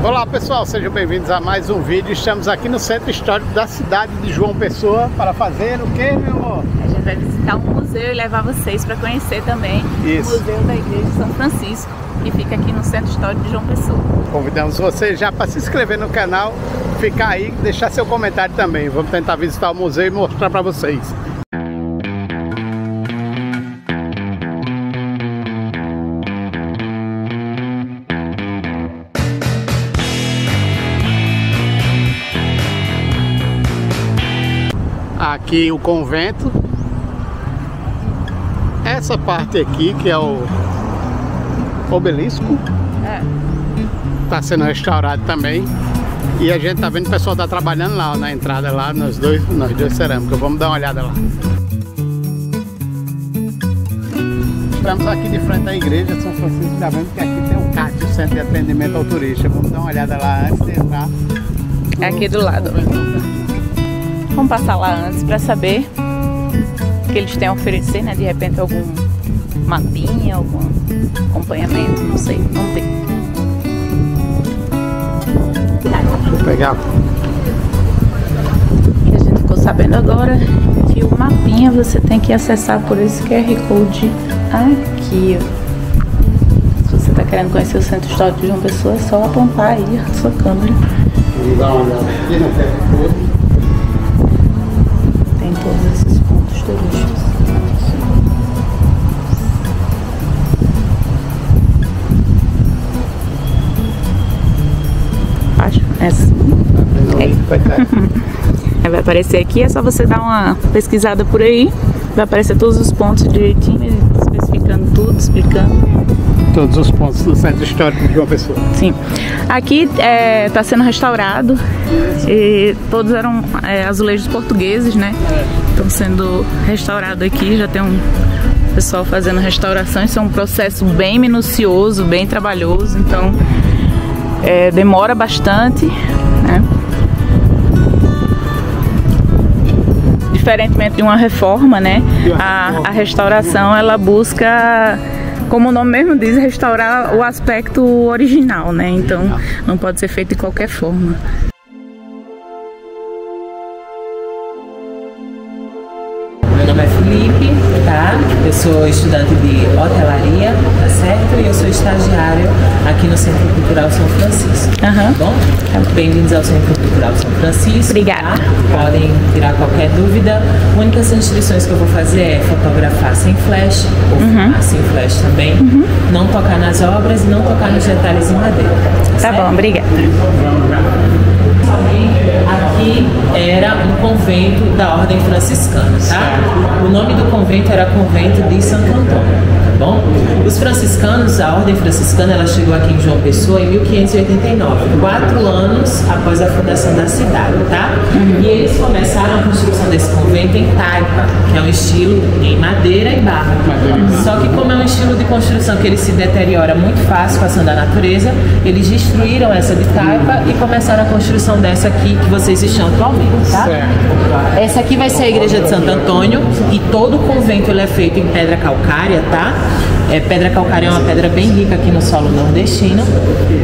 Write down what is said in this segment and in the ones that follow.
Olá pessoal, sejam bem-vindos a mais um vídeo. Estamos aqui no Centro Histórico da cidade de João Pessoa para fazer o que, meu amor? A gente vai visitar um museu e levar vocês para conhecer também o Museu da Igreja de São Francisco, que fica aqui no Centro Histórico de João Pessoa. Convidamos vocês já para se inscrever no canal, ficar aí e deixar seu comentário também. Vamos tentar visitar o museu e mostrar para vocês. Aqui o convento, essa parte aqui que é o obelisco, está sendo restaurado também, e a gente tá vendo o pessoal tá trabalhando lá na entrada lá, nós dois cerâmicos. Vamos dar uma olhada lá. Estamos aqui de frente à igreja São Francisco, já vendo que aqui tem o CAT, o Centro de Atendimento ao Turista. Vamos dar uma olhada lá antes de entrar. É aqui do lado. Vamos passar lá antes para saber o que eles têm a oferecer, né? De repente algum mapinha, algum acompanhamento, não sei. Vamos ver. Deixa eu pegar. E a gente ficou sabendo agora que o mapinha você tem que acessar por esse QR Code aqui, ó. Se você está querendo conhecer o Centro Histórico de João Pessoa, é só apontar aí a sua câmera. Vamos dar uma olhada aqui no QR Code. Tem todos esses pontos turísticos. Acho. Essa. Vai aparecer aqui, é só você dar uma pesquisada por aí. Vai aparecer todos os pontos direitinho, especificando tudo, explicando. Todos os pontos do Centro Histórico de João Pessoa. Sim. Aqui está sendo restaurado e todos eram azulejos portugueses, né? Estão sendo restaurados aqui, já tem um pessoal fazendo restauração. Isso é um processo bem minucioso, bem trabalhoso, então demora bastante, né? Diferentemente de uma reforma, né? A restauração, ela busca, como o nome mesmo diz, restaurar o aspecto original, né? Então não pode ser feito de qualquer forma. Meu nome é Felipe, tá? Eu sou estudante de hotelaria, tá certo? E eu sou estagiário aqui no Centro Cultural São Francisco. Tá bom? Bem-vindos ao Centro Cultural São Francisco. Obrigada. Tá? Podem tirar qualquer dúvida. A única instruções que eu vou fazer é fotografar sem flash, ou filmar sem flash também. Não tocar nas obras e não tocar nos detalhes em madeira. Tá bom, obrigada. Aqui era um convento da Ordem Franciscana, tá? O nome do convento era Convento de Santo Antônio, tá bom? Os franciscanos, a Ordem Franciscana, ela chegou aqui em João Pessoa em 1589, 4 anos após a fundação da cidade, tá? E eles começaram a construção desse convento em taipa, que é um estilo em madeira e barro. Só que como é um estilo de construção que ele se deteriora muito fácil com a ação da natureza, eles destruíram essa de taipa e começaram a construção dessa aqui que vocês estão atualmente, tá? Essa aqui vai ser a igreja de Santo Antônio e todo o convento ele é feito em pedra calcária, tá? Pedra calcária é uma pedra bem rica aqui no solo nordestino.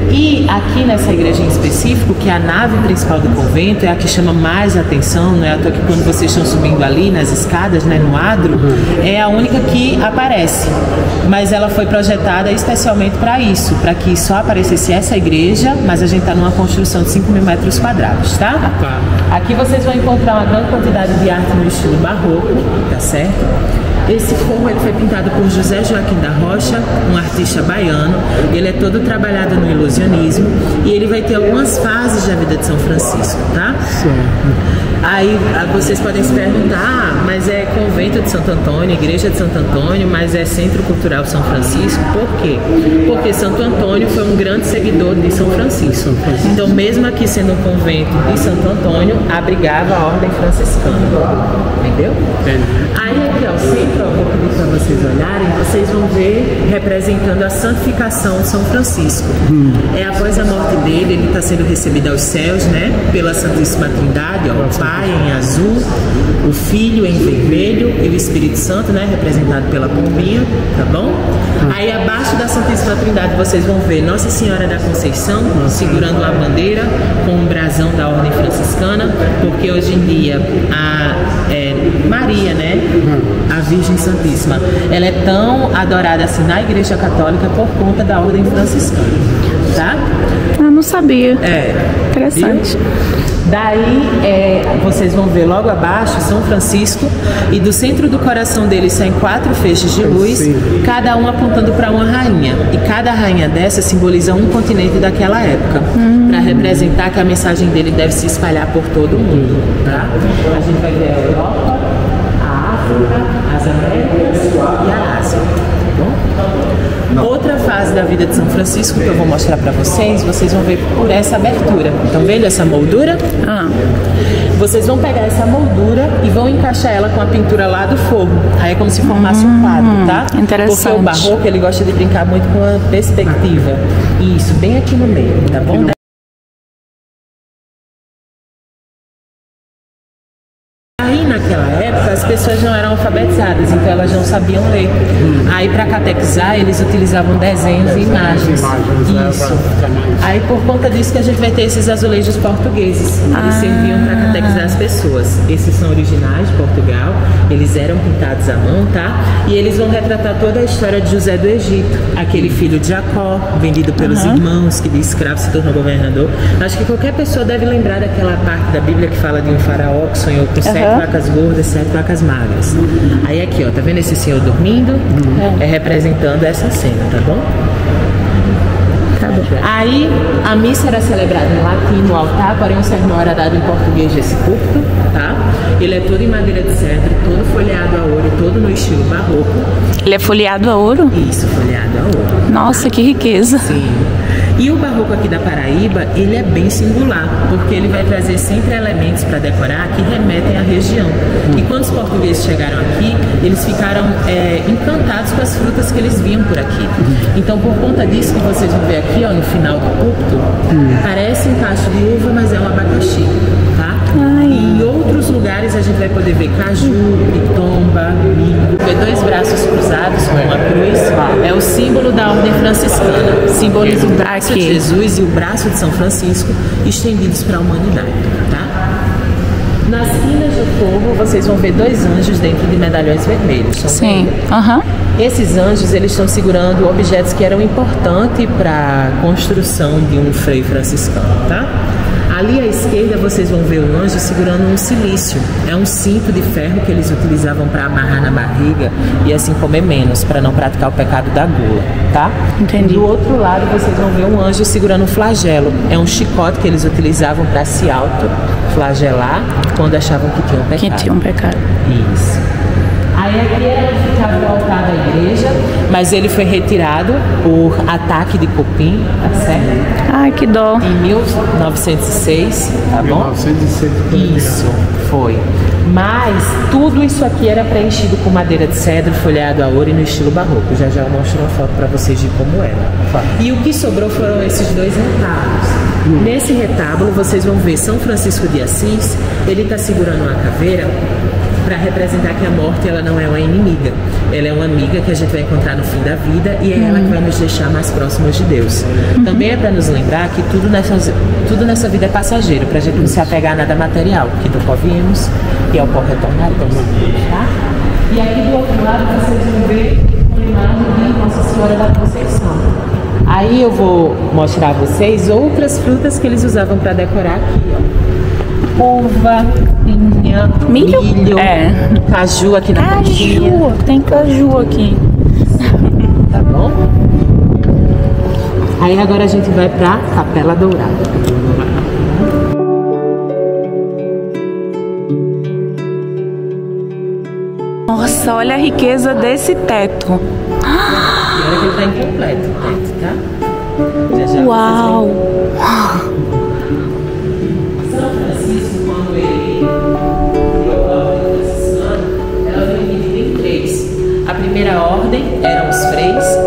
E aqui nessa igreja em específico, que é a nave principal do convento, é a que chama mais atenção, não é à toa que quando vocês estão subindo ali nas escadas, né, no adro, é a única que aparece. Mas ela foi projetada especialmente para isso, para que só aparecesse essa igreja, mas a gente está numa construção de 5.000 metros quadrados, tá? Aqui vocês vão encontrar uma grande quantidade de arte no estilo barroco, tá certo? Esse forro ele foi pintado por José Joaquim da Rocha, um artista baiano. Ele é todo trabalhado no ilusionismo e ele vai ter algumas fases da vida de São Francisco, tá? Aí vocês podem se perguntar, mas é convento de Santo Antônio, igreja de Santo Antônio, mas é Centro Cultural São Francisco. Por quê? Porque Santo Antônio foi um grande seguidor de São Francisco. Então, mesmo aqui sendo um convento de Santo Antônio, abrigava a ordem franciscana. Entendeu? Aí aqui, ó, o centro, um pouco de para vocês olharem, vocês vão ver representando a santificação de São Francisco. É após a morte dele, ele está sendo recebido aos céus, né? Pela Santíssima Trindade, ó, o Pai em azul, o Filho em vermelho e o Espírito Santo, né? Representado pela pombinha, tá bom? Aí abaixo da Santíssima Trindade vocês vão ver Nossa Senhora da Conceição segurando a bandeira com o brasão da Ordem Franciscana, porque hoje em dia Maria, né? A Virgem Santíssima, ela é tão adorada assim na Igreja Católica por conta da Ordem Franciscana, tá? Eu não sabia. Interessante. Viu? Daí vocês vão ver logo abaixo São Francisco, e do centro do coração dele saem 4 feixes de luz, cada um apontando para uma rainha, e cada rainha dessa simboliza um continente daquela época, para representar que a mensagem dele deve se espalhar por todo o mundo, tá? A gente vai ver a Europa, a África, as Américas e a Ásia, tá bom? Outra fase da vida de São Francisco que eu vou mostrar para vocês vão ver por essa abertura. Estão vendo essa moldura? Vocês vão pegar essa moldura e vão encaixar ela com a pintura lá do forro. Aí é como se formasse um quadro, tá? Interessante. Porque o barroco, ele gosta de brincar muito com a perspectiva. Isso, bem aqui no meio, tá bom? Aí naquela época as pessoas não eram alfabetizadas, então elas não sabiam ler. Aí para catequizar eles utilizavam desenhos e imagens. Isso. Aí por conta disso que a gente vai ter esses azulejos portugueses. Eles serviam para catequizar as pessoas. Esses são originais de Portugal, eles eram pintados à mão, tá? E eles vão retratar toda a história de José do Egito, aquele filho de Jacó, vendido pelos irmãos, que de escravo se tornou governador. Acho que qualquer pessoa deve lembrar daquela parte da Bíblia que fala de um faraó que sonhou com 7 vacas gordas, 7 vacas magras. Aí aqui, ó, tá vendo esse senhor dormindo? É representando essa cena, tá bom? Tá bom. Aí a missa era celebrada em latim no altar, porém o sermão era dado em português desse púlpito, tá? Ele é todo em madeira de cedro, todo folheado a ouro, todo no estilo barroco. Ele é folheado a ouro? Isso, folheado a ouro. Nossa, que riqueza. Sim. E o barroco aqui da Paraíba, ele é bem singular, porque ele vai trazer sempre elementos para decorar que remetem à região. E quando os portugueses chegaram aqui, eles ficaram encantados com as frutas que eles viam por aqui. Então, por conta disso que vocês vão ver aqui, ó, no final do púlpito, parece um cacho de uva, mas é um abacaxi, tá? E em outros lugares a gente vai poder ver caju, pitomba, milho. Ver 2 braços cruzados com uma cruz é o símbolo da Ordem Franciscana. Simboliza o braço de Jesus e o braço de São Francisco estendidos para a humanidade, tá? Nas quinas do forro vocês vão ver 2 anjos dentro de medalhões vermelhos. Sim. Esses anjos, eles estão segurando objetos que eram importantes para a construção de um freio franciscano, tá? Ali à esquerda vocês vão ver um anjo segurando um cilício. É um cinto de ferro que eles utilizavam para amarrar na barriga e assim comer menos, para não praticar o pecado da gula, tá? Entendi. Do outro lado vocês vão ver um anjo segurando um flagelo. É um chicote que eles utilizavam para se auto-flagelar quando achavam que tinham pecado. Que tinham pecado. Isso. Aí aqui era onde ficava o altar da igreja, mas ele foi retirado por ataque de cupim, tá certo? Ai, que dó. Em 1906, tá bom? 1906. Isso, foi. Mas tudo isso aqui era preenchido com madeira de cedro, folheado a ouro e no estilo barroco. Já eu mostro uma foto para vocês de como era. E o que sobrou foram esses 2 retábulos. Nesse retábulo vocês vão ver São Francisco de Assis, ele está segurando uma caveira para representar que a morte ela não é uma inimiga, ela é uma amiga que a gente vai encontrar no fim da vida e é ela que vai nos deixar mais próximos de Deus. Também é para nos lembrar que tudo nessa vida é passageiro, para a gente não se apegar a nada material, porque do pó viemos e ao pó retornaremos, tá? E aqui do outro lado vocês vão ver uma imagem de Nossa Senhora da Conceição. Aí eu vou mostrar a vocês outras frutas que eles usavam para decorar aqui, ó. Uva, pinha, milho, caju aqui na pontinha. Tem caju aqui. Tá bom? Aí agora a gente vai pra Capela Dourada. Nossa, olha a riqueza desse teto. E olha que ele tá incompleto o teto, tá? Já Uau! São Francisco, quando ele criou a Ordem Franciscana, ela foi dividida em 3. A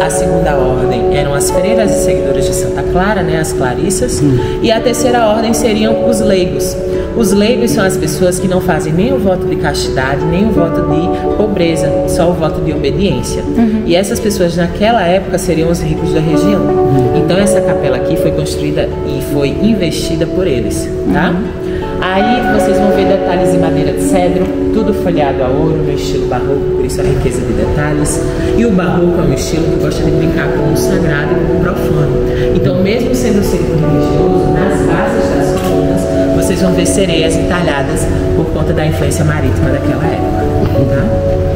a segunda ordem eram as freiras e seguidoras de Santa Clara, né, as clarissas, e a terceira ordem seriam os leigos. Os leigos são as pessoas que não fazem nem o voto de castidade, nem o voto de pobreza, só o voto de obediência. E essas pessoas naquela época seriam os ricos da região. Então essa capela aqui foi construída e foi investida por eles, tá? Aí vocês vão ver detalhes em madeira de cedro, tudo folheado a ouro no estilo barroco, por isso a riqueza de detalhes. E o barroco é um estilo que gosta de brincar com o sagrado e com o profano. Então, mesmo sendo um centro religioso, nas bases das colunas, vocês vão ver sereias entalhadas por conta da influência marítima daquela época. Tá?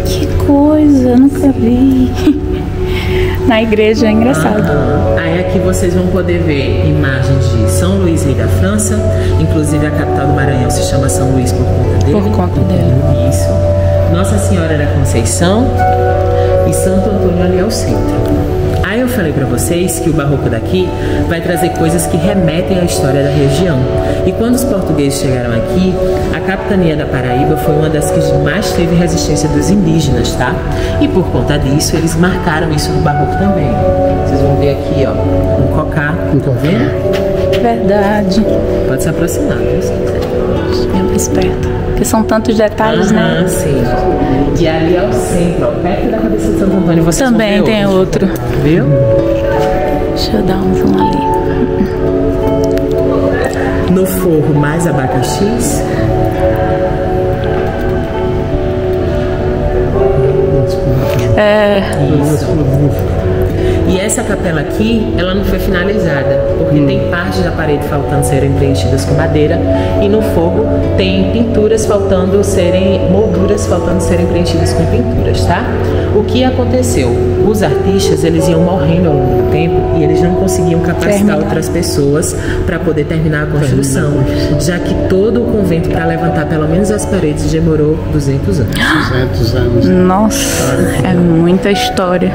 Que coisa, eu nunca vi. Na igreja é engraçado. Aí aqui vocês vão poder ver imagens de São Luís, rei da França. Inclusive a capital do Maranhão se chama São Luís por conta dele. Por conta dele. Isso. Nossa Senhora da Conceição e Santo Antônio ali ao centro. Aí eu falei pra vocês que o barroco daqui vai trazer coisas que remetem à história da região. E quando os portugueses chegaram aqui, a capitania da Paraíba foi uma das que mais teve resistência dos indígenas, tá? E por conta disso, eles marcaram isso no barroco também. Vocês vão ver aqui, ó, um cocá. Estão vendo? Verdade. Pode se aproximar, viu? Se quiser. Bem mais perto. Porque são tantos detalhes, né? Sim. E ali ao centro, ó, perto da cabeça de Santo Antônio, vocês também vão ver tem outro. Viu? Deixa eu dar um zoom ali. No forro mais abacaxis. Isso. E essa capela aqui, ela não foi finalizada, porque tem partes da parede faltando serem preenchidas com madeira e no forro tem pinturas faltando serem, molduras faltando serem preenchidas com pinturas, tá? O que aconteceu? Os artistas, eles iam morrendo ao longo do tempo e eles não conseguiam capacitar outras pessoas para poder terminar a construção, já que todo o convento, para levantar pelo menos as paredes, demorou 200 anos. 200 anos. Nossa, é muita história.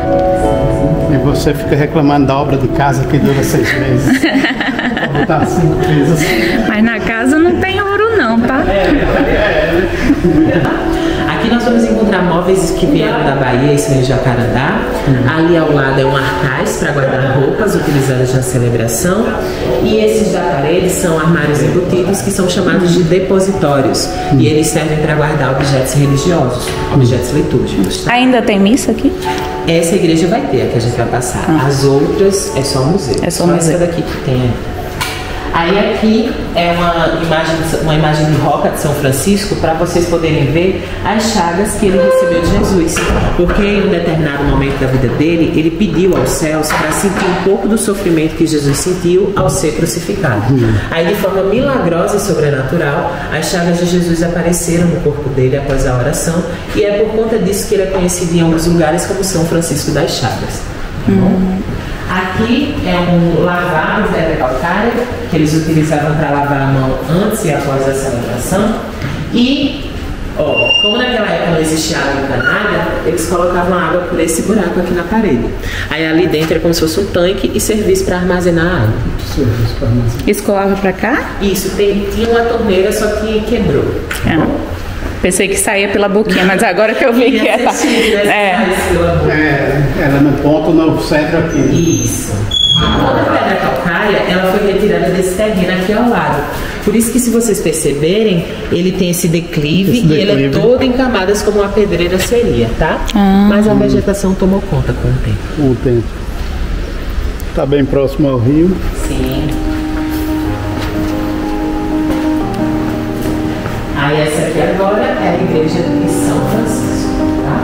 E você fica reclamando da obra de casa que dura 6 meses. Vou botar 5 meses. Mas na casa não tem ouro não, tá? Aqui nós vamos encontrar móveis que vieram da Bahia, isso em Jacarandá. Ali ao lado é um arcaz para guardar roupas utilizadas na celebração. E esses da parede são armários embutidos que são chamados de depositórios. E eles servem para guardar objetos religiosos, objetos litúrgicos. Tá? Ainda tem missa aqui? Essa igreja vai ter, a que a gente vai passar. As outras é só museu. É só museu. Essa daqui que tem. Aí aqui é uma imagem de roca de São Francisco para vocês poderem ver as chagas que ele recebeu de Jesus. Porque em um determinado momento da vida dele, ele pediu aos céus para sentir um pouco do sofrimento que Jesus sentiu ao ser crucificado. Aí de forma milagrosa e sobrenatural, as chagas de Jesus apareceram no corpo dele após a oração. E é por conta disso que ele é conhecido em alguns lugares como São Francisco das Chagas. Aqui é um lavabo de pedra calcária que eles utilizavam para lavar a mão antes e após a celebração. E, como naquela época não existia água encanada, eles colocavam água por esse buraco aqui na parede. Aí ali dentro é como se fosse um tanque e serviço para armazenar água. Escoava para cá? Isso, tinha uma torneira, só que quebrou. Pensei que saía pela boquinha, mas agora que eu vi que é. Ela no ponto, no centro aqui. Isso. Toda a pedra calcária, ela foi retirada desse terreno aqui ao lado. Por isso que, se vocês perceberem, ele tem esse declive e ele é todo em camadas como uma pedreira seria, tá? Mas a vegetação tomou conta com o tempo. Com o tempo. Tá bem próximo ao rio. Sim. Aí essa aqui agora é a igreja de São Francisco, tá?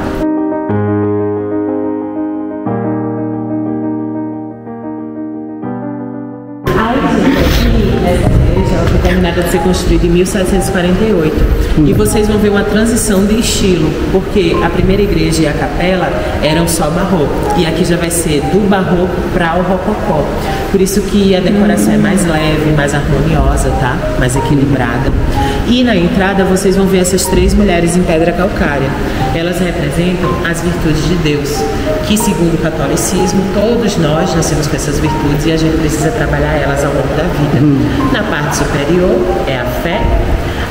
Aí, gente, aqui nessa igreja, ela foi terminada de ser construída em 1748. E vocês vão ver uma transição de estilo, porque a primeira igreja e a capela eram só barroco. E aqui já vai ser do barroco para o rococó. Por isso que a decoração é mais leve, mais harmoniosa, tá? Mais equilibrada. E na entrada vocês vão ver essas 3 mulheres em pedra calcária. Elas representam as virtudes de Deus, que segundo o catolicismo, todos nós nascemos com essas virtudes e a gente precisa trabalhar elas ao longo da vida. Na parte superior é a fé,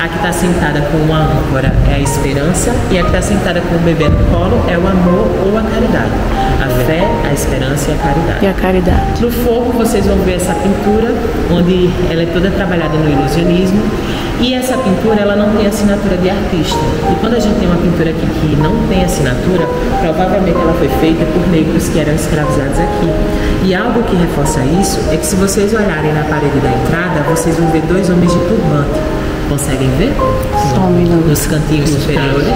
a que está sentada com uma âncora é a esperança, e a que está sentada com o bebê no colo é o amor ou a caridade. A fé, a esperança e a caridade. E a caridade. No forro vocês vão ver essa pintura, onde ela é toda trabalhada no ilusionismo, e essa pintura ela não tem assinatura de artista. E quando a gente tem uma pintura aqui que não tem assinatura, provavelmente ela foi feita por negros que eram escravizados aqui. E algo que reforça isso é que se vocês olharem na parede da entrada, vocês vão ver dois homens de turbante. Conseguem ver? Nos cantinhos superiores.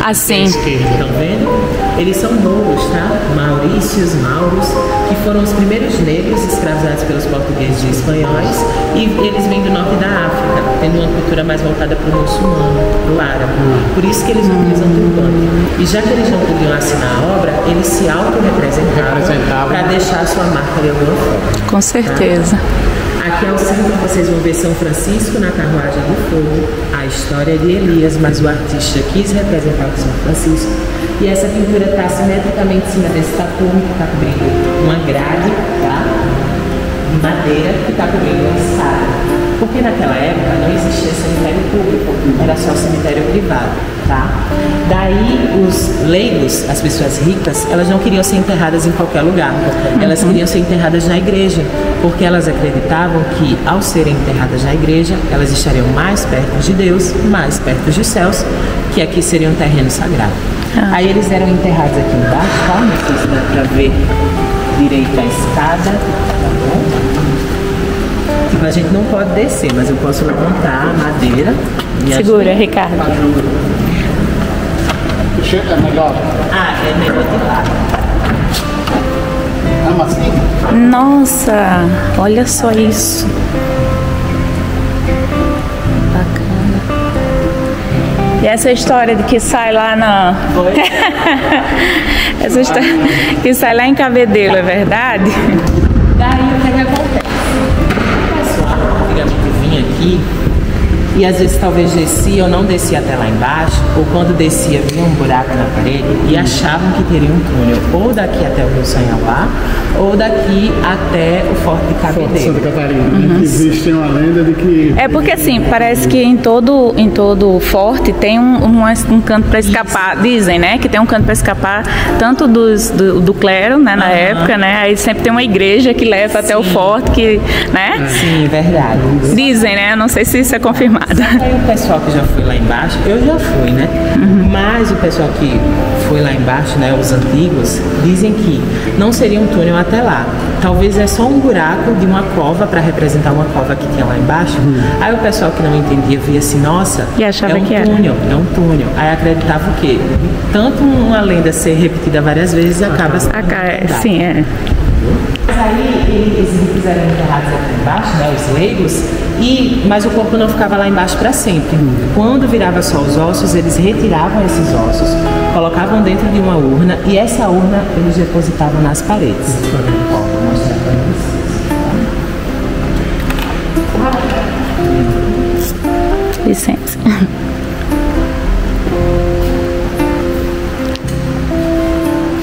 Assim. Estão vendo? Eles são mouros, tá? Maurícios, Mauros, que foram os primeiros negros escravizados pelos portugueses e espanhóis, e eles vêm do norte da África, tendo uma cultura mais voltada para o muçulmano, para o árabe. Por isso que eles utilizam turbante. E já que eles não podiam assinar a obra, eles se auto-representavam para deixar a sua marca de alguma forma. Com certeza. Aqui ao centro vocês vão ver São Francisco na carruagem do fogo, a história de Elias, mas o artista quis representar o São Francisco. E essa pintura está simetricamente em cima desse tapume que está cobrindo uma grade, tá? De madeira que está cobrindo uma escada. Porque naquela época não existia cemitério público, era só cemitério privado, tá? Daí os leigos, as pessoas ricas, elas não queriam ser enterradas em qualquer lugar. Elas queriam ser enterradas na igreja, porque elas acreditavam que ao serem enterradas na igreja, elas estariam mais perto de Deus, mais perto dos céus, que aqui seria um terreno sagrado. Aí eles eram enterrados aqui embaixo, tá? Não sei se dá pra ver direito a escada, tá bom? Tipo, a gente não pode descer, mas eu posso levantar a madeira. Segura, Ricardo. É melhor. É melhor de lá. É macio? Nossa, olha só isso. Bacana. E essa história de que sai lá na... essa história que sai lá em Cabedelo, é verdade? Daí o que acontece? O pessoal antigamente vinha aqui e às vezes talvez descia ou não descia até lá embaixo, ou quando descia vinha um buraco na parede e achavam que teria um túnel ou daqui até o Rio Sanhauá ou daqui até o Forte de Cabedelo. Santa Catarina, né? Existe uma lenda de que... É porque assim, parece que em todo forte tem um canto para escapar, dizem, né? Que tem um canto para escapar tanto do clero, né? Na época, né? Aí sempre tem uma igreja que leva até o forte, que, né? Sim, verdade. Dizem, né? Não sei se isso é confirmado. Aí o pessoal que já foi lá embaixo, eu já fui, né? Mas o pessoal que foi lá embaixo, né? Os antigos, dizem que não seria um túnel até lá. Talvez é só um buraco de uma cova para representar uma cova que tinha lá embaixo. Aí o pessoal que não entendia via assim, nossa, e achava é um que túnel, é um túnel. Aí acreditava o quê? Tanto uma lenda ser repetida várias vezes acaba sendo sim, é. Mas aí eles fizeram enterrados aqui embaixo, né, os leigos, mas o corpo não ficava lá embaixo para sempre. Quando virava só os ossos, eles retiravam esses ossos, colocavam dentro de uma urna e essa urna eles depositavam nas paredes. Ó, vou mostrar para vocês. Licença.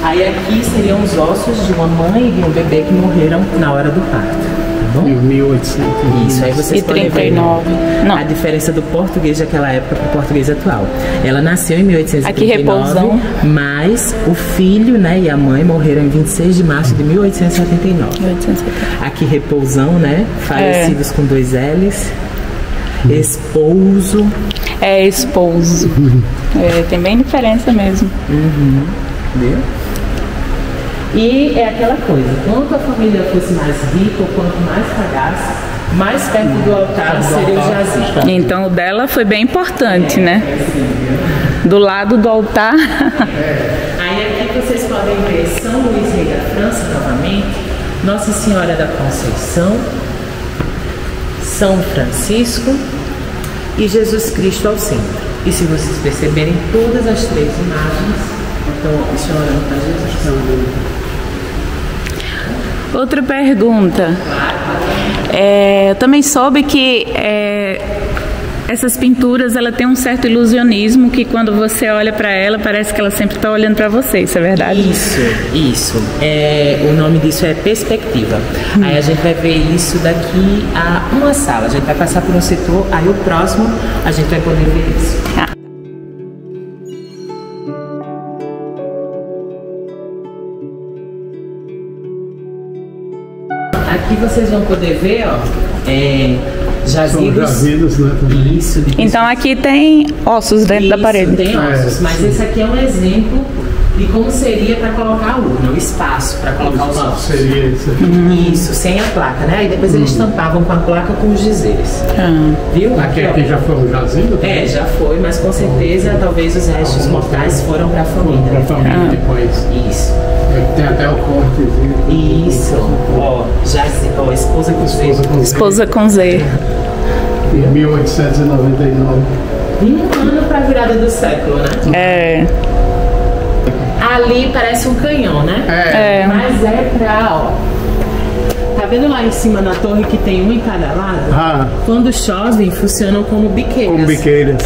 Aí aqui seriam os ossos de uma mãe e de um bebê que morreram na hora do parto, tá bom? Em 1800. Isso, aí vocês podem ver a diferença do português daquela época para o português atual. Ela nasceu em 1839, aqui repousão, mas o filho, né, e a mãe morreram em 26 de março de 1879. Aqui repousão, né, falecidos com 2 L's. Esposo. É, esposo. Tem bem diferença mesmo. Viu? E é aquela coisa, quanto a família fosse mais rica ou quanto mais pagasse, mais perto do altar seria o jazigo. Então o dela foi bem importante, né? Do lado do altar. Aí aqui vocês podem ver São Luís Rei da França novamente, Nossa Senhora da Conceição, São Francisco e Jesus Cristo ao centro. E se vocês perceberem, todas as 3 imagens estão orando para Jesus. Outra pergunta. Eu também soube que essas pinturas, ela tem um certo ilusionismo que quando você olha para ela, parece que ela sempre está olhando para você, isso é verdade? Isso. O nome disso é perspectiva. Aí a gente vai ver isso daqui a uma sala. A gente vai passar por um setor, aí o próximo a gente vai poder ver isso. Aqui vocês vão poder ver, ó, jazidos, né? Isso. Então aqui tem ossos dentro da parede. Tem ossos, mas esse aqui é um exemplo de como seria para colocar a urna, o espaço para colocar os ossos. Seria isso aqui. Isso, sem a placa, né? Aí depois eles tampavam com a placa com os dizeres. Viu? Aqui já foi um jazido? Já foi, mas com certeza talvez os restos mortais foram para a família. Para a família depois. Isso. Tem até o cortezinho. Isso. Ó, esposa com Z. Esposa com Z. 1899. Um ano para a virada do século, né? Ali parece um canhão, né? Mas é pra, ó. Tá vendo lá em cima na torre que tem um em cada lado? Quando chove, funcionam como biqueiras. Como biqueiras.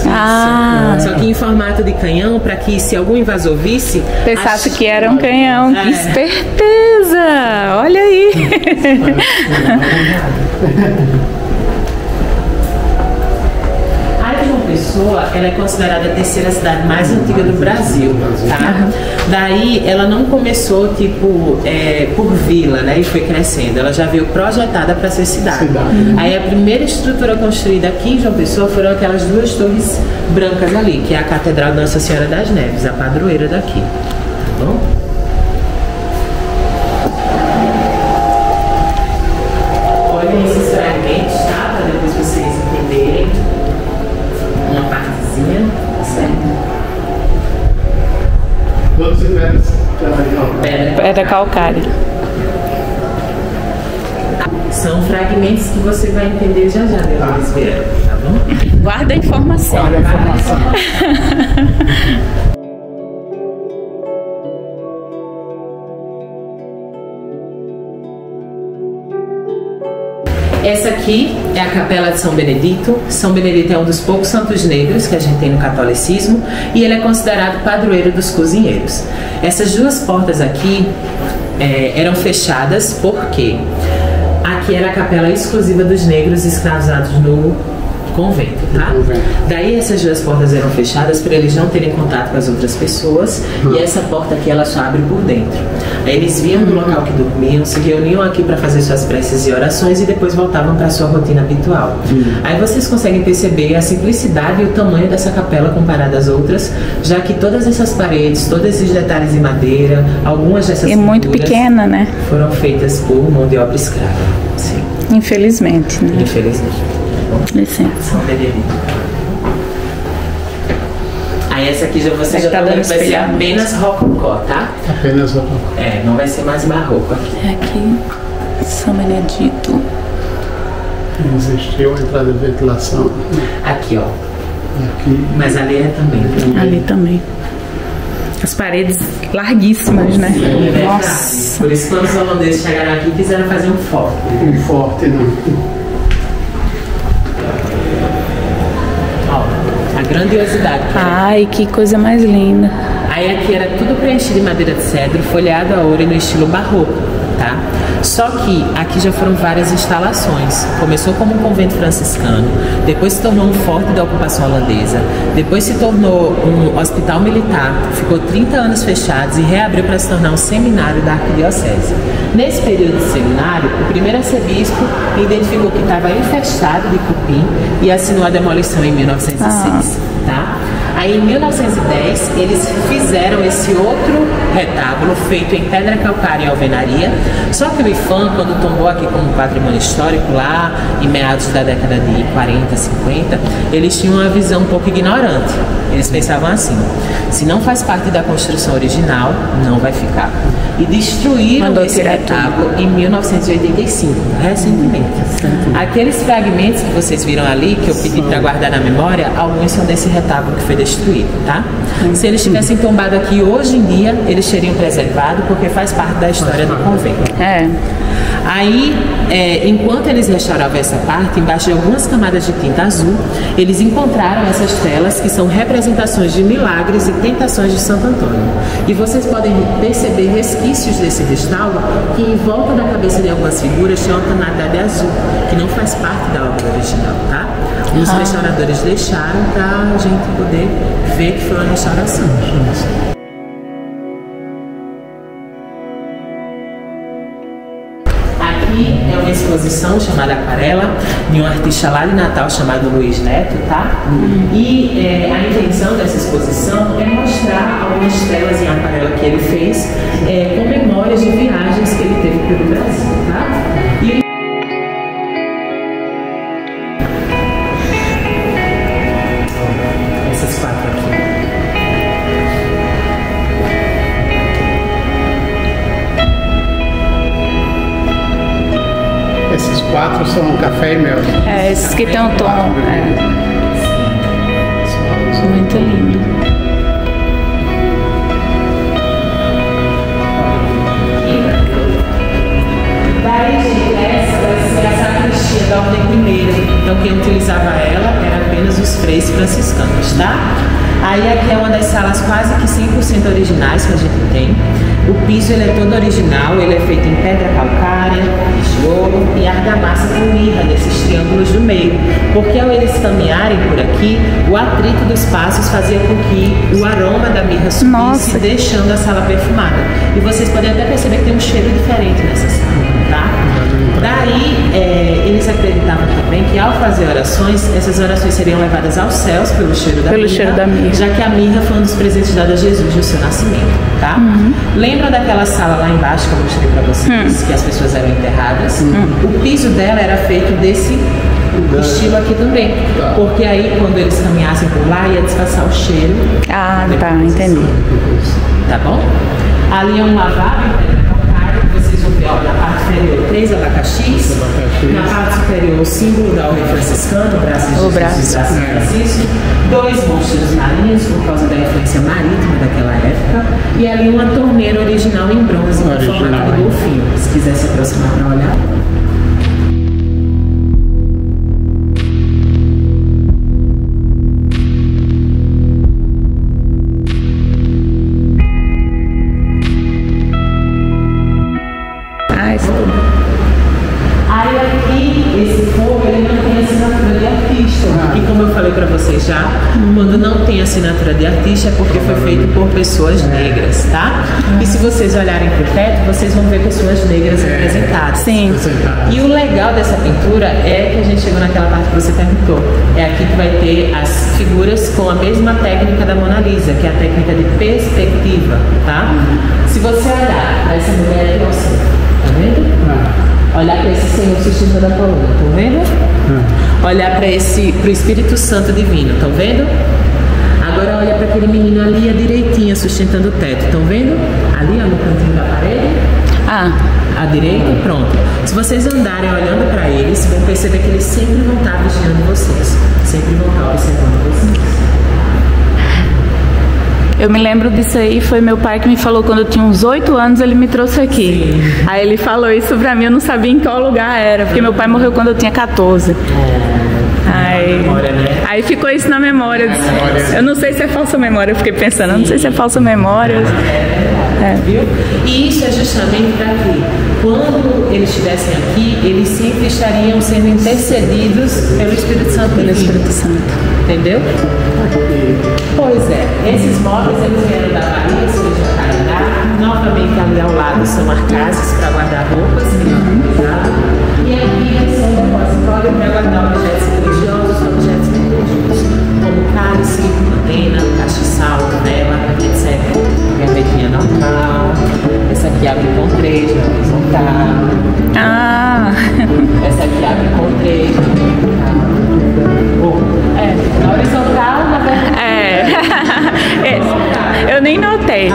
Só que em formato de canhão, para que se algum invasor visse... Pensasse que era um canhão. Que esperteza! Olha aí! João Pessoa, ela é considerada a terceira cidade mais antiga do Brasil, tá? Daí ela não começou tipo por vila, né, e foi crescendo. Ela já veio projetada para ser cidade. Aí a primeira estrutura construída aqui em João Pessoa foram aquelas duas torres brancas ali, que é a Catedral de Nossa Senhora das Neves, a padroeira daqui, tá bom? Olhem esses fragmentos, tá? Para depois vocês entenderem. Uma partezinha, tá certo? Todos os Pedra calcária. São fragmentos que você vai entender já já, depois ver, tá bom? Guarda a informação. Guarda a informação. Essa aqui é a Capela de São Benedito. São Benedito é um dos poucos santos negros que a gente tem no catolicismo e ele é considerado padroeiro dos cozinheiros. Essas duas portas aqui eram fechadas porque aqui era a capela exclusiva dos negros escravizados no convento, tá? Daí essas duas portas eram fechadas para eles não terem contato com as outras pessoas e essa porta aqui ela só abre por dentro. Aí eles vinham do local que dormiam, se reuniam aqui para fazer suas preces e orações e depois voltavam para sua rotina habitual. Aí vocês conseguem perceber a simplicidade e o tamanho dessa capela comparada às outras, já que todas essas paredes, todos esses detalhes em madeira, algumas dessas pinturas muito pequena, né? Foram feitas por mão de obra escrava. Sim. Infelizmente, né? Infelizmente. Licença. Aí essa aqui você já tá vendo que vai ser apenas rococó, tá? Apenas rococó. Não vai ser mais barroco aqui. Aqui, São Benedito. Não existiu a entrada de ventilação. Aqui, ó. Aqui. Mas ali é também. Ali também. As paredes larguíssimas, né? Nossa. Por isso que quando os holandeses chegaram aqui, quiseram fazer um forte. Um forte, não. A grandiosidade. Ai, que coisa mais linda. Aí aqui era tudo preenchido em madeira de cedro, folhado a ouro e no estilo barroco, tá? Só que aqui já foram várias instalações. Começou como um convento franciscano, depois se tornou um forte da ocupação holandesa, depois se tornou um hospital militar, ficou 30 anos fechados e reabriu para se tornar um seminário da arquidiocese. Nesse período de seminário, o primeiro arcebispo identificou que estava infestado de cupim e assinou a demolição em 1906, tá? Aí em 1910 eles fizeram esse outro retábulo feito em pedra calcária e alvenaria, só que o IPHAN, quando tombou aqui como patrimônio histórico lá em meados da década de 40, 50, eles tinham uma visão um pouco ignorante. Eles pensavam assim: se não faz parte da construção original, não vai ficar. e destruíram esse retábulo em 1985, recentemente. Aqueles fragmentos que vocês viram ali, que eu pedi para guardar na memória, alguns são desse retábulo que foi destruído, tá? Se eles tivessem tombado aqui hoje em dia, eles teriam preservado, porque faz parte da história do convento. Aí, enquanto eles restauravam essa parte, embaixo de algumas camadas de tinta azul, eles encontraram essas telas que são representações de milagres e tentações de Santo Antônio. E vocês podem perceber resquícios desse restauro que em volta da cabeça de algumas figuras tinha uma tonalidade azul, que não faz parte da obra original, tá? Os restauradores deixaram para a gente poder ver que foi uma restauração. É uma exposição chamada Aquarela, de um artista lá de Natal chamado Luiz Neto, tá? E a intenção dessa exposição é mostrar algumas telas em aquarela que ele fez com memórias de viagens que ele teve pelo Brasil, tá? E essas quatro aqui. Esses 4 são café e mel. Esses que tem um tom. Muito lindo. Daí, gente, essa vai ser a sacristia da Ordem Primeira. Então, quem utilizava ela era apenas os freis franciscanos, tá? Aí aqui é uma das salas quase que 100% originais que a gente tem. O piso ele é todo original, ele é feito em pedra calcária, tijolo e argamassa com mirra nesses triângulos do meio. Porque ao eles caminharem por aqui, o atrito dos passos fazia com que o aroma da mirra subisse, deixando a sala perfumada. E vocês podem até perceber que tem um cheiro diferente nessa sala, tá? Daí, eles acreditavam também que ao fazer orações, essas orações seriam levadas aos céus pelo cheiro da mirra, já que a mirra foi um dos presentes dados a Jesus no seu nascimento, tá? Lembra daquela sala lá embaixo que eu mostrei pra vocês, que as pessoas eram enterradas? O piso dela era feito desse estilo aqui também, porque aí quando eles caminhassem por lá ia disfarçar o cheiro. Ah, tá, entendi. Tá bom? Ali é um lavabo. Na parte inferior, 3 abacaxis. Na parte superior, o símbolo da Ordem Franciscana, o braço de Jesus e São Francisco. 2 monstros marinhos, por causa da influência marítima daquela época. E ali uma torneira original em bronze, com formato de golfinho. Se quiser se aproximar para olhar. Aí aqui, esse fogo, ele não tem assinatura de artista. E como eu falei pra vocês já, quando não tem assinatura de artista é porque foi feito por pessoas negras, tá? E se vocês olharem pro teto, vocês vão ver pessoas negras representadas. Sim. E o legal dessa pintura é que a gente chegou naquela parte que você perguntou. É aqui que vai ter as figuras com a mesma técnica da Mona Lisa, que é a técnica de perspectiva, tá? Se você olhar pra essa mulher aqui ao centro, tá vendo? Olhar para esse Senhor sustentando a coluna, estão vendo? Olhar para pro Espírito Santo divino, estão vendo? Agora olha para aquele menino ali à direitinha sustentando o teto, estão vendo? Ali ó, no cantinho da parede. À direita, pronto. Se vocês andarem olhando para eles, vão perceber que eles sempre vão estar vigiando vocês, sempre vão estar observando vocês. Eu me lembro disso aí, foi meu pai que me falou quando eu tinha uns 8 anos, ele me trouxe aqui. Sim. Aí ele falou isso pra mim, eu não sabia em qual lugar era, porque meu pai morreu quando eu tinha 14. Aí ficou isso na memória. Eu não sei se é falsa memória, eu fiquei pensando, eu não sei se é falsa memória. Viu? E isso é justamente para que, quando eles estivessem aqui, eles sempre estariam sendo intercedidos pelo Espírito Santo. Pelo Espírito Santo. Entendeu? Pois é, esses móveis eles vieram da Bahia, São Luís do Canadá. Novamente ali ao lado são arcases para guardar roupas, e aqui eles são repositório para guardar objetos religiosos, objetos litúrgicos, como cálice, antena, castiçal, vela, etc. Gavetinha normal. Essa aqui abre com 3 na horizontal. Essa aqui abre com 3 na vertical. Na horizontal, na vertical. Eu nem notei.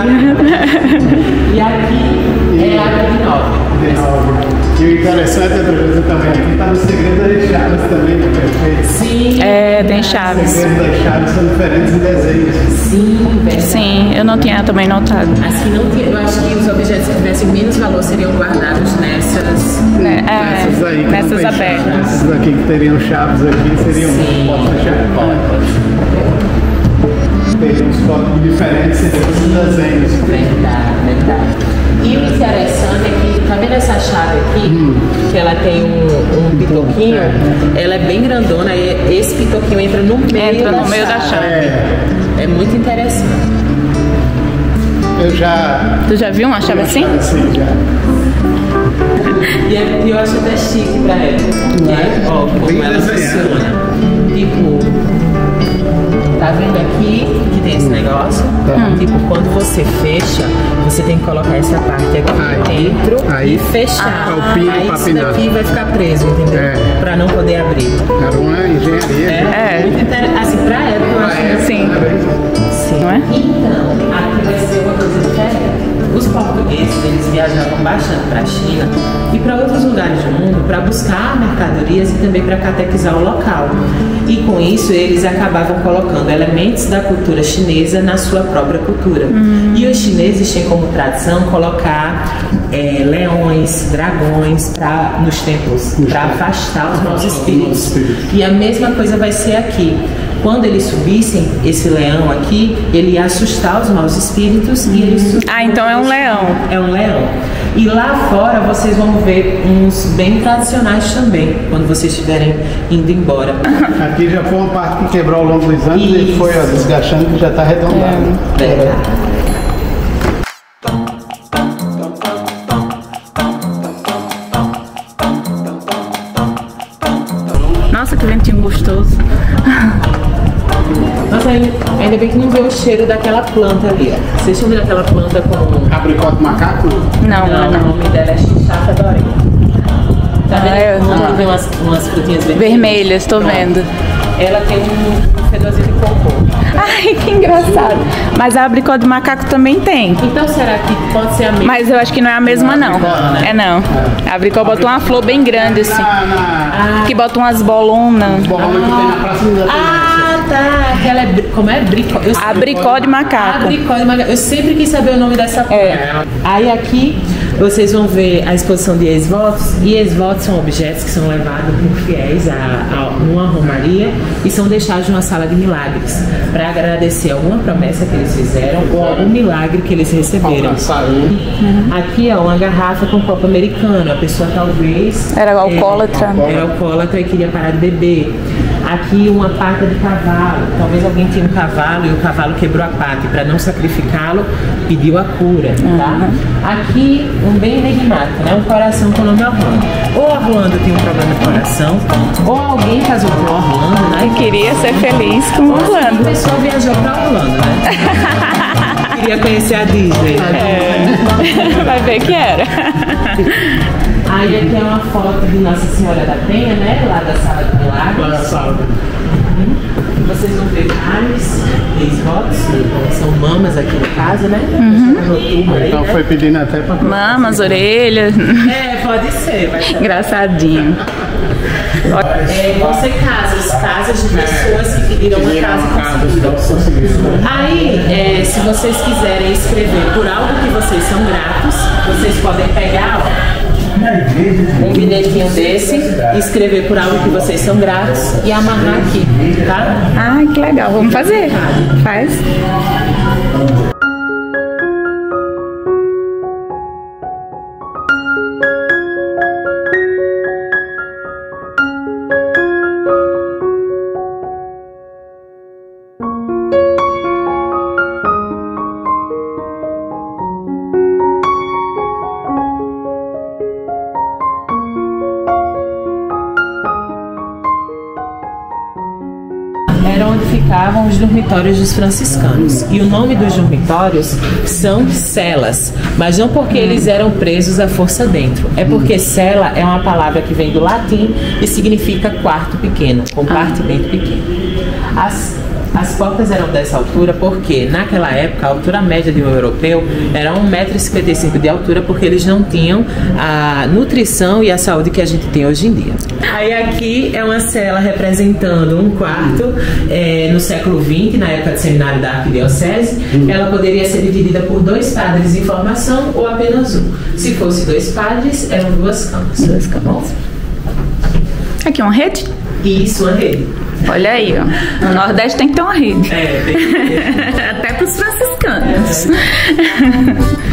E aqui é a área de 9. E o interessante é também, aqui está no segredo das chaves também, perfeito. Sim. Tem chaves. Os segredos das chaves são diferentes em desenhos. Sim, verdade. Sim, eu não tinha também notado. As que não tinha, eu acho que os objetos que tivessem menos valor seriam guardados nessas. Essas aí que nessas não tem abertas. chave. Essas aqui que teriam chaves aqui seriam porta-chaves. Teriam uns códigos diferentes, seriam os desenhos. Verdade. E o interessante é que, tá vendo essa chave aqui? Que ela tem um pitoquinho, ela é bem grandona e esse pitoquinho entra no meio da chave. É muito interessante. Tu já viu uma chave assim? Sim, já. E eu acho até chique pra ela. Ó, como ela funciona. Tipo, tá vendo aqui que tem esse negócio? Tipo, quando você fecha, você tem que colocar essa parte aqui dentro e fechar. Aí isso daqui vai ficar preso, entendeu? Pra não poder abrir. Era uma engenharia. Muito interessante. Assim, pra ela, eu acho. Sim. Não é? Então, aqui vai ser uma coisa diferente. Os portugueses, eles viajavam bastante para a China e para outros lugares do mundo para buscar mercadorias e também para catequizar o local. E com isso, eles acabavam colocando elementos da cultura chinesa na sua própria cultura. E os chineses têm como tradição colocar leões, dragões nos templos, para afastar os maus espíritos. E a mesma coisa vai ser aqui. Quando eles subissem esse leão aqui, ele ia assustar os maus espíritos e eles... Então é um leão. É um leão. E lá fora vocês vão ver uns bem tradicionais também, quando vocês estiverem indo embora. Aqui já foi uma parte que quebrou ao longo dos anos e foi desgastando que já está arredondado. Nossa, que ventinho gostoso. Nossa, ainda bem que não vê o cheiro daquela planta ali, ó. Vocês chamam daquela planta com... Abricó de macaco? Não. O nome dela é Xixaca Doré. Tá vendo? Tem umas frutinhas vermelhas, tô vendo. Ela tem um fedorzinho de cocô. Ai, que engraçado. Mas a abricó de macaco também tem. Então será que pode ser a mesma? Mas eu acho que não é a mesma, não. É não. A abricó bota uma flor bem grande, assim. Que bota umas bolonas. Bolona que tem na Praça da Independência. Tá. Aquela como é? Abricó de macaco. Abricó de macaco. Eu sempre quis saber o nome dessa planta. Aí aqui vocês vão ver a exposição de ex-votos. E ex-votos são objetos que são levados por fiéis numa romaria e são deixados numa sala de milagres para agradecer alguma promessa que eles fizeram ou algum milagre que eles receberam. Aqui é uma garrafa com copo americano. A pessoa talvez era alcoólatra. Era alcoólatra e queria parar de beber. Aqui uma pata de cavalo. Talvez alguém tinha um cavalo e o cavalo quebrou a pata e para não sacrificá-lo pediu a cura, tá? Aqui um bem enigmático, né? Um coração com o nome Orlando. Ou Orlando tinha um problema de coração, ou alguém casou com Orlando, né? E queria ser feliz com Orlando. A pessoa viajou para Orlando, né? Queria conhecer a Disney. Vai ver que era. Aí aqui é uma foto de Nossa Senhora da Penha, né? Lá da Sala de Milagres. Lá da sala. Vocês vão ver vários ex-votos, são mamas aqui no caso, né? Então foi pedindo até para... Mamas, orelhas. Pode ser. Vai ser. Engraçadinho. Vão ser casas de pessoas que pediram uma casa conseguida. Aí, se vocês quiserem escrever por algo que vocês são gratos, vocês podem pegar, um bilhetinho desse, escrever por algo que vocês são gratos e amarrar aqui, tá? Ai, que legal. Vamos fazer. Faz. Era onde ficavam os dormitórios dos franciscanos. E o nome dos dormitórios são celas, mas não porque eles eram presos à força dentro. É porque cela é uma palavra que vem do latim e significa quarto pequeno, compartimento pequeno. As portas eram dessa altura porque, naquela época, a altura média de um europeu era 1,55 m de altura, porque eles não tinham a nutrição e a saúde que a gente tem hoje em dia. Aí aqui é uma cela representando um quarto no século XX, na época de seminário da arquidiocese. Ela poderia ser dividida por 2 padres em formação ou apenas um. Se fosse 2 padres, eram 2 camas. 2 camas. Aqui uma rede? Isso, uma rede. Olha aí, ó. No Nordeste tem que ter uma rede. É, tem que ter. Até para os franciscanos.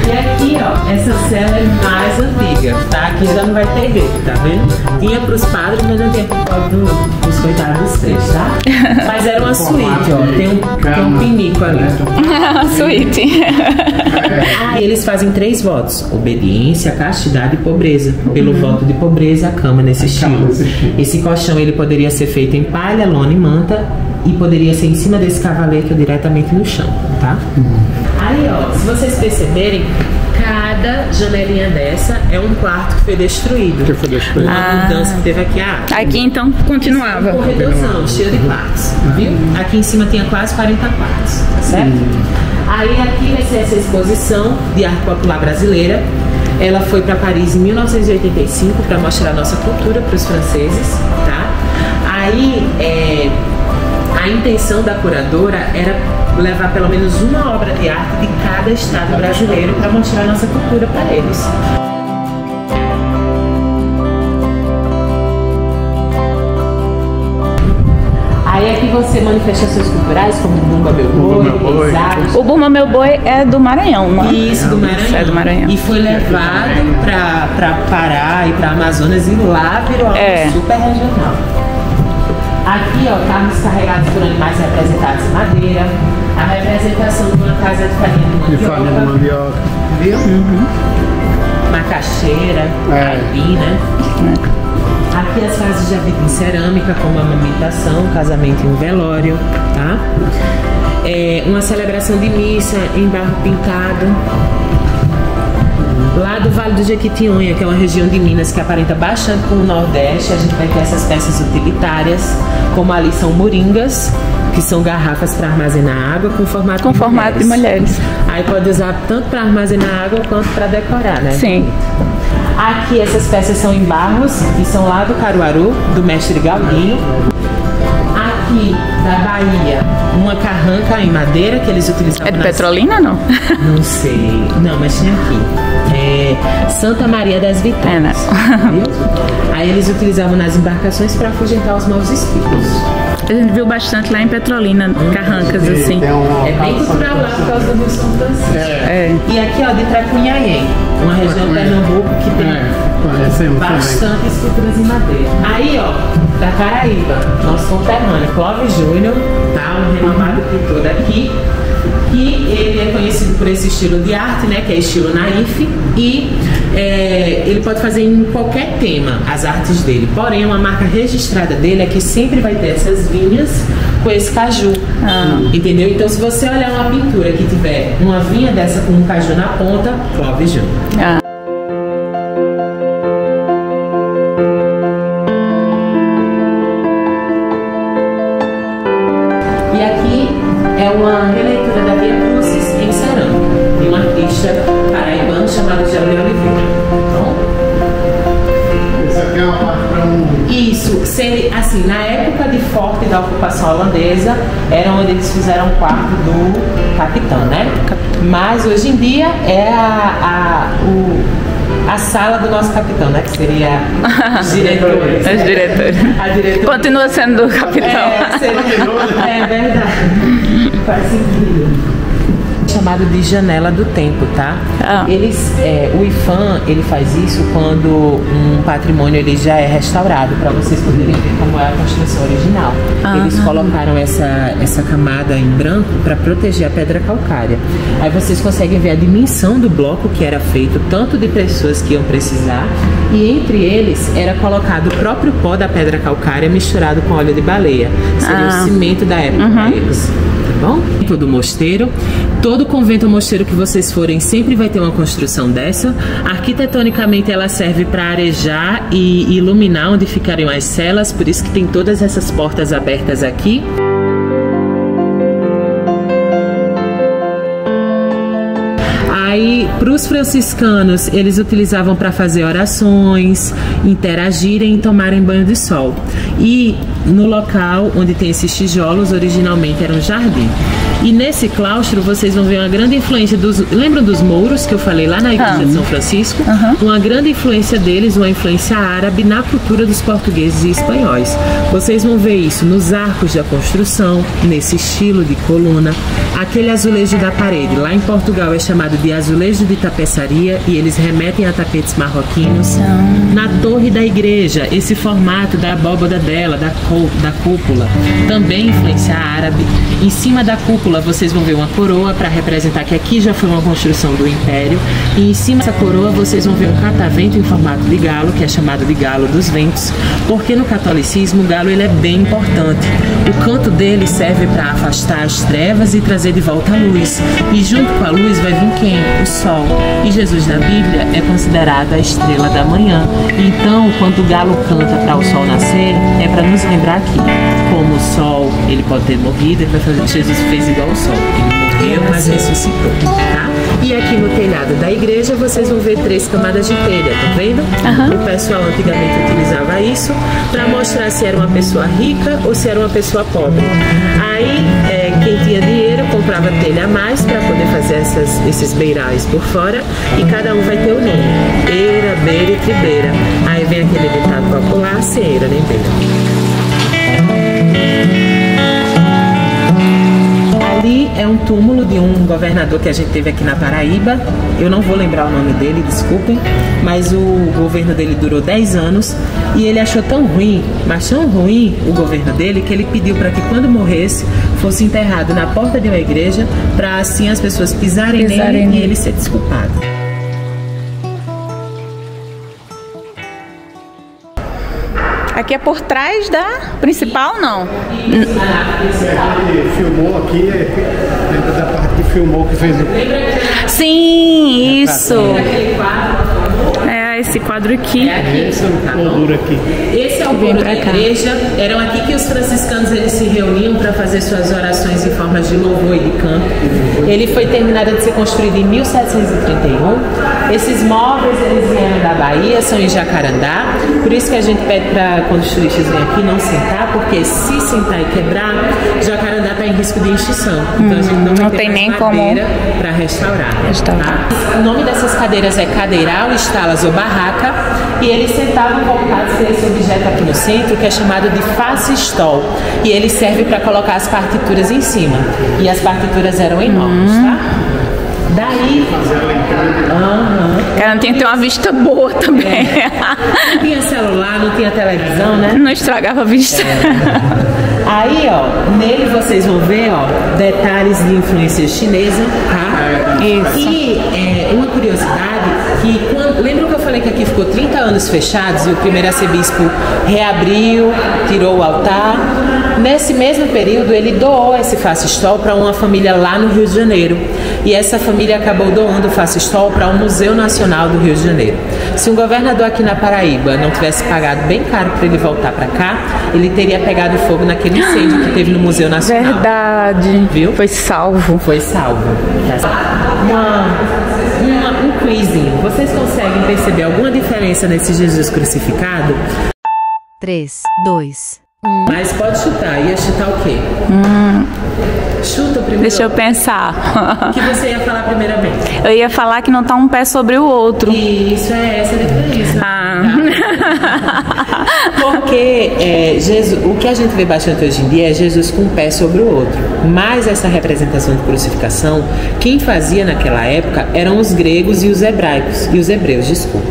E aqui, ó, essa cela é mais antiga, tá? Aqui já não vai ter rede, tá vendo? Tinha pros padres, mas não tinha pro dos coitados dos 3, tá? Mas era uma suíte, ó. Tem um pinico ali. Suíte. E eles fazem 3 votos: obediência, castidade e pobreza. Pelo voto de pobreza, a cama nesse estilo. Esse colchão ele poderia ser feito em palha, lona e manta, e poderia ser em cima desse cavalete ou diretamente no chão, tá? Aí, ó, se vocês perceberem, cada janelinha dessa é um quarto que foi destruído. Uma mudança que teve aqui. Aqui então continuava. Um corredorzão cheio de quartos, viu? Aqui em cima tinha quase 40 quartos, tá certo? Aí aqui vai ser essa exposição de arte popular brasileira. Ela foi para Paris em 1985 para mostrar a nossa cultura para os franceses, tá? Aí a intenção da curadora era levar pelo menos uma obra de arte de cada estado brasileiro para mostrar a nossa cultura para eles. Aí aqui você manifestações culturais como o Bumba Meu Boi, o Bumba Meu Boi é do Maranhão, não é? Isso, do Maranhão. É do Maranhão. E foi levado para Pará e para Amazonas e lá virou algo super regional. Aqui, ó, carros carregados por animais representados em madeira, a representação de uma casa de farinha de mandioca, viu? Macaxeira, aipim, né? Aqui as fases já vida em cerâmica, como a amamentação, casamento e um velório, tá? Uma celebração de missa em barro pintado. Lá do Vale do Jequitinhonha, que é uma região de Minas que aparenta bastante com o Nordeste, a gente vai ter essas peças utilitárias, como ali são moringas, que são garrafas para armazenar água com formato de mulheres. Aí pode usar tanto para armazenar água quanto para decorar, né? Sim. Aqui essas peças são em barros e são lá do Caruaru, do mestre Galdino. Aqui da Bahia, uma carranca em madeira que eles utilizavam. É de Petrolina, não? Não sei. Não, mas tinha aqui. Santa Maria das Vitórias. Viu? Aí eles utilizavam nas embarcações para afugentar os maus espíritos. A gente viu bastante lá em Petrolina, carrancas assim. É bem cultural lá por causa do Rio São Francisco. E aqui, ó, de Tracunhaém, uma região de Pernambuco que tem bastante esculturas em madeira. Aí, ó, da Caraíba, nosso conterrâneo, Clóvis Júnior, tá? Um renomado pintor daqui. E ele é conhecido por esse estilo de arte, né, que é estilo naif, e ele pode fazer em qualquer tema as artes dele. Porém, uma marca registrada dele é que sempre vai ter essas vinhas com esse caju, entendeu? Então, se você olhar uma pintura que tiver uma vinha dessa com um caju na ponta, Clóvis Júnior. E aqui é uma releitura da Via Crucis em cerâmica, de um artista paraibano chamado Gelé Oliveira. Então, essa aqui é uma parte para isso, assim, na época de forte da ocupação holandesa, era onde eles fizeram o quarto do capitão, né? Mas hoje em dia é a sala do nosso capitão, né? Que seria os diretores. Os diretores. A diretora. Continua sendo do capitão. É verdade. Faz sentido. Chamado de janela do tempo, tá? O IFAM, ele faz isso quando um patrimônio ele já é restaurado, para vocês poderem ver como é a construção original. Eles colocaram essa camada em branco para proteger a pedra calcária. Aí vocês conseguem ver a dimensão do bloco que era feito, tanto de pessoas que iam precisar, e entre eles era colocado o próprio pó da pedra calcária misturado com óleo de baleia. Seria o cimento da época para eles. Tá bom? Todo mosteiro, todo convento ou mosteiro que vocês forem sempre vai ter uma construção dessa. Arquitetonicamente ela serve para arejar e iluminar onde ficariam as celas, por isso que tem todas essas portas abertas aqui. Aí, para os franciscanos, eles utilizavam para fazer orações, interagirem e tomarem banho de sol. E no local onde tem esses tijolos, originalmente era um jardim. E nesse claustro vocês vão ver uma grande influência dos... Lembram dos mouros que eu falei lá na igreja de São Francisco? Uma grande influência deles, uma influência árabe na cultura dos portugueses e espanhóis. Vocês vão ver isso nos arcos da construção, nesse estilo de coluna. Aquele azulejo da parede, lá em Portugal é chamado de azulejo de tapeçaria e eles remetem a tapetes marroquinos. Na torre da igreja, esse formato da abóbada dela, da cúpula, também influência árabe. Em cima da cúpula vocês vão ver uma coroa para representar que aqui já foi uma construção do Império, e em cima dessa coroa vocês vão ver um catavento em formato de galo, que é chamado de galo dos ventos, porque no catolicismo o galo ele é bem importante. O canto dele serve para afastar as trevas e trazer de volta a luz, e junto com a luz vai vir quem? O sol. E Jesus na Bíblia é considerado a estrela da manhã. Então, quando o galo canta para o sol nascer, é para nos lembrar que, como o sol ele pode ter morrido, Jesus fez igual ao sol, ele morreu, mas ressuscitou, tá? E aqui no telhado da igreja vocês vão ver 3 camadas de telha, tá vendo? O pessoal antigamente utilizava isso para mostrar se era uma pessoa rica ou se era uma pessoa pobre. Aí quem tinha dinheiro comprava telha a mais para poder fazer esses beirais por fora, e cada um vai ter o nome: eira, beira e tribeira. Aí vem aquele ditado popular: sem eira nem beira. Ali é um túmulo de um governador que a gente teve aqui na Paraíba. Eu não vou lembrar o nome dele, desculpem, mas o governo dele durou 10 anos e ele achou tão ruim, mas tão ruim o governo dele, que ele pediu para que quando morresse fosse enterrado na porta de uma igreja, para assim as pessoas pisarem nele e ele ser desculpado. Aqui é por trás da principal, não? Ele filmou aqui, lembra da parte que filmou, que fez o... Sim, isso. É, esse quadro aqui. Esse é o moldura aqui. Esse é o muro da igreja. Eram aqui que os franciscanos eles se reuniam para fazer suas orações em formas de louvor e de canto. Ele foi terminado de ser construído em 1731. Esses móveis eles vieram da Bahia, são em Jacarandá. Por isso que a gente pede para, quando os turistas vêm aqui, não sentar, porque se sentar e quebrar, Jacarandá está em risco de extinção. Então a gente não vai ter tem nem madeira para restaurar. Tá? O nome dessas cadeiras é cadeiral, estalas ou barraca, e eles sentavam voltados para esse objeto aqui no centro, que é chamado de face-stol. E ele serve para colocar as partituras em cima. E as partituras eram enormes, tá? Daí... Cara, tinha que ter uma vista boa também. Não tinha celular, não tinha televisão, né? Não estragava a vista. Aí, ó, nele vocês vão ver, ó, detalhes de influência chinesa, tá? Isso. E uma curiosidade, que lembra que eu falei que aqui ficou 30 anos fechados e o primeiro arcebispo reabriu, tirou o altar? Nesse mesmo período, ele doou esse face-stol para uma família lá no Rio de Janeiro. E essa família acabou doando o face-stol para o Museu Nacional do Rio de Janeiro. Se um governador aqui na Paraíba não tivesse pagado bem caro para ele voltar para cá, ele teria pegado fogo naquele incêndio que teve no Museu Nacional. Verdade. Viu? Foi salvo. Foi salvo. Um quizinho. Vocês conseguem perceber alguma diferença nesse Jesus crucificado? 3, 2, 1. Mas pode chutar. Ia chutar o quê? Chuta primeiro. Deixa eu pensar. O que você ia falar primeiramente? Eu ia falar que não tá um pé sobre o outro. Isso é essa a diferença. Ah. Porque Jesus, o que a gente vê bastante hoje em dia é Jesus com um pé sobre o outro. Mas essa representação de crucificação, quem fazia naquela época eram os gregos e os hebraicos. E os hebreus, desculpa.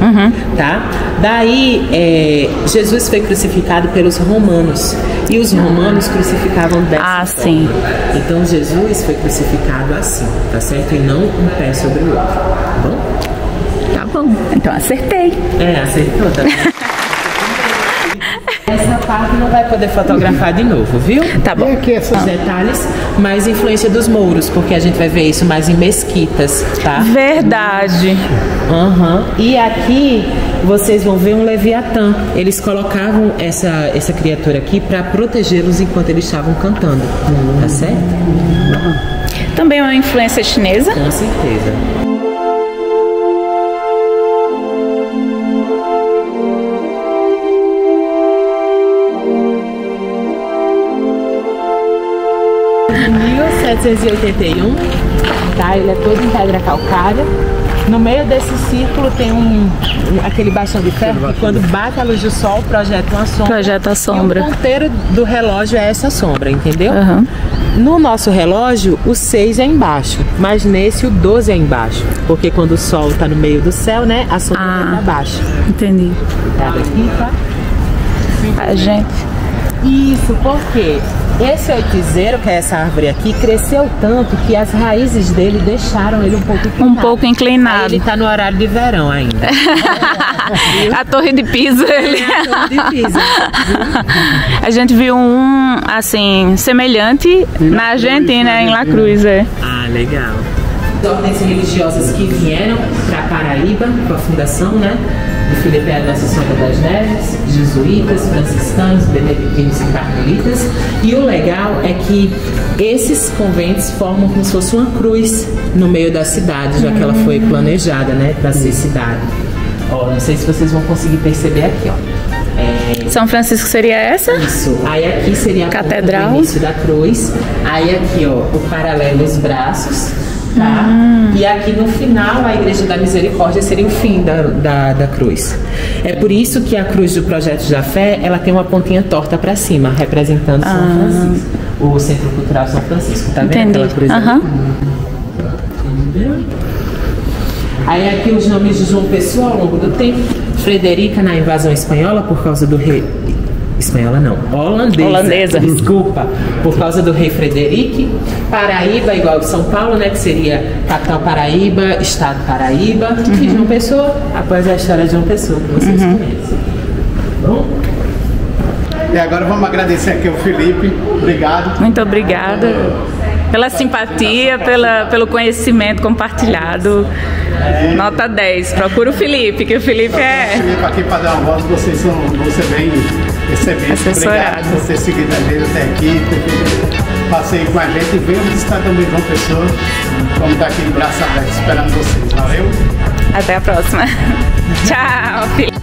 Tá? Daí, Jesus foi crucificado pelos romanos. E os romanos crucificavam dessa forma. Sim. Então Jesus foi crucificado assim, tá certo? E não um pé sobre o outro, tá bom? Tá bom, então acertei. Acertou, tá bom? Essa parte não vai poder fotografar de novo, viu? Tá bom. E aqui esses detalhes, mais influência dos mouros, porque a gente vai ver isso mais em mesquitas, tá? Verdade. E aqui vocês vão ver um Leviatã. Eles colocavam essa criatura aqui para protegê-los enquanto eles estavam cantando, tá certo? Também é uma influência chinesa. Com certeza. 1781, tá? Ele é todo em pedra calcária. No meio desse círculo tem aquele bastão de ferro que quando bate a luz do sol projeta uma sombra. Projeta a sombra. E o ponteiro do relógio é essa sombra, entendeu? Uhum. No nosso relógio, o 6 é embaixo, mas nesse o 12 é embaixo. Porque quando o sol tá no meio do céu, né, a sombra vai pra baixo. Entendi. Cuidado aqui, tá? A gente... Isso, porque esse oitizeiro, que é essa árvore aqui, cresceu tanto que as raízes dele deixaram ele um pouco inclinado. Um pouco inclinado. Aí ele tá no horário de verão ainda. A Torre de Pisa. Ele... É a Torre de Pisa. A gente viu um, assim, semelhante na Argentina, em La Cruz, Ah, legal. Ordens religiosas que vieram para Paraíba com a fundação, né? Do Filipe a Nossa Senhora das Neves, jesuítas, franciscanos, beneditinos e carmelitas. E o legal é que esses conventos formam como se fosse uma cruz no meio da cidade, já que ela foi planejada, né, para ser cidade. Ó, não sei se vocês vão conseguir perceber aqui, ó. São Francisco seria essa? Isso. Aí aqui seria a catedral, do início da cruz. Aí aqui, ó, o paralelo os braços. Tá? E aqui no final a Igreja da Misericórdia seria o fim da cruz. É por isso que a cruz do Projeto da Fé ela tem uma pontinha torta para cima, representando São Francisco, o Centro Cultural São Francisco. Tá vendo? Entendi. Aquela cruz ali? Entendeu? Aí aqui os nomes de João Pessoa ao longo do tempo. Frederica na invasão espanhola por causa do rei... Espanhola não, holandesa. Desculpa, por causa do rei Frederico. Paraíba, igual de São Paulo, né? Que seria capital Paraíba, estado Paraíba. E João Pessoa, após a história de João Pessoa, que vocês conhecem. Bom? E agora vamos agradecer aqui ao Felipe. Obrigado. Muito obrigada pela simpatia, pelo conhecimento compartilhado. Nota 10. Procura o Felipe, que o Felipe é... Felipe aqui para dar uma voz, vocês são bem recebidos. Obrigado por ter seguido a gente até aqui, ter passeio com a gente e venham visitar também João Pessoa. Vamos estar aqui de braço aberto esperando vocês. Valeu? Até a próxima. Tchau, Felipe.